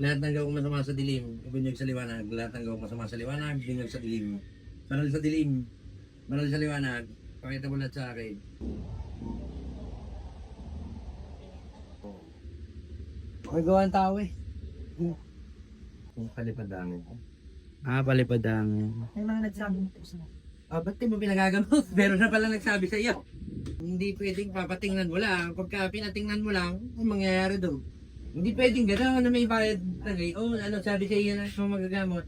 Lahat ng gawang masama sa dilim, ibinyag sa liwanag. Lahat ng gawang masama sa liwanag, ibinyag sa dilim. Banal sa dilim, banal sa liwanag. Pakita mo lahat sa akin. May gawa ang tao eh. Palipadangin. Palipadangin. May mga nagsabi nito sa Ba't di mo pinagagamot? Meron na pala nagsabi sa iyo. Hindi pwedeng papatingnan mo lang. Pagka pinatingnan mo lang, ang mangyayari doon. Hindi pwedeng gano'n na may bayad na ano sabi sa iyo na magagamot.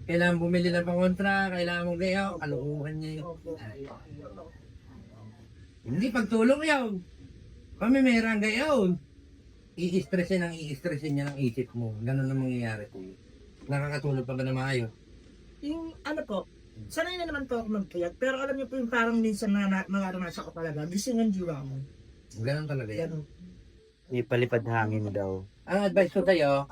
Kailangan bumili ng pangontra, kailangan mong gayaw, kalukuhan niya yun. Hindi pagtulong yun. Pamimerang gayaw. I-stressin niya ng isip mo. Ganun ang mangyayari ko. Nakakatulog pa ba na maayos? yung ano po, sanay na naman po ako magpuyat, pero alam niyo po yung parang minsan na naranasan ko talaga, gising ang diwa mo. Ganun talaga yan. Ganun. May palipad hangin daw. Ang advice ko sa'yo,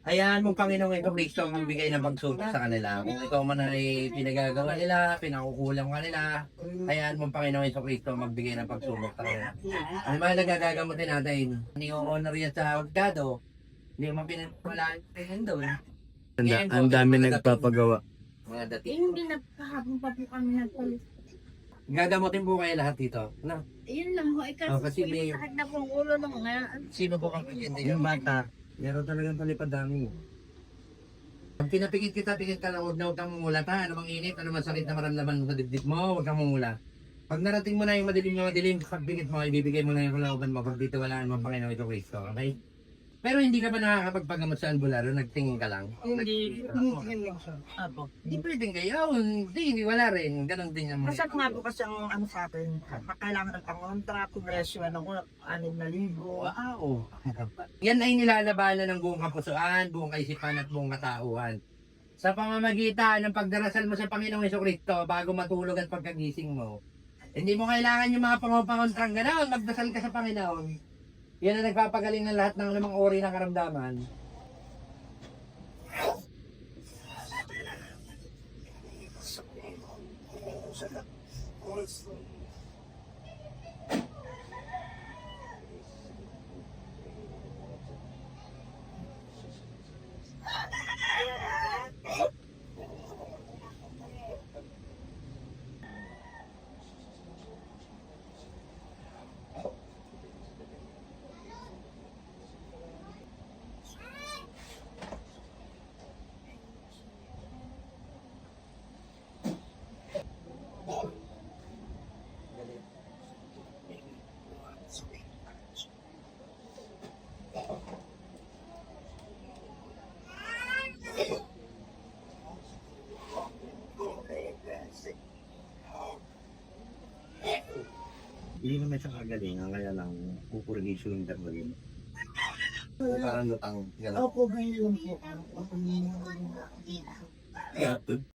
hayaan mo Panginoong Kristo ang magbigay ng pagsulat sa kanila. Kung ikaw man ay pinagagawa nila, pinakukulang ka nila, hayaan mo Panginoong Kristo ang magbigay ng pagsulat sa kanila. Ang mga nagagagamutin natin, hindi ko honor yan sa husgado, hindi mo pinagpalaan doon. Ang dami nagpapagawa. Mga dati. Hindi nagkahapon pa po kami nagpalit. Gagamutin po kayo lahat dito. No? Yun lang ho, Kasi may... sakit na pong ulo nung ngayon. Sino po kang pasyente? Yung bata. Meron talagang palipad-dami. Pag pinapikit kita, pikit ka lang, huwag kang mumulat ha. Ano bang init, ano bang sakit na maramdaman mo sa dibdib mo, huwag kang mumulat. Pag narating mo na yung madilim, pag pikit mo, ibibigay mo na yung kalauban mo, pag dito walaan mo ang Panginoon ito Kristo, okay? Pero hindi ka ba nakakapagpagamot sa albularyo, nagtingin ka lang? Hindi lang siya. Apo. Hindi pwedeng kayo, hindi, wala rin, ganun din naman. Masak nga po kasi ang ano sa akin, kailangan ng pangontra, presyo, ano ko, 6,000. Wow! Yan ay nilalabanan ng buong kapusoan, buong kaisipan at buong katauhan. Sa pamamagitan ng pagdarasal mo sa Panginoong Jesucristo bago matulog at pagkagising mo, hindi mo kailangan yung mga pangontrang gano'n, magdasal ka sa Panginoon. Yan ang nagpapagaling ng lahat ng limang uri ng karamdaman. Hindi naman siya kagalingan, kaya lang pupurgisyo yung dagdag. Parang lutang. Opo, ganyan po.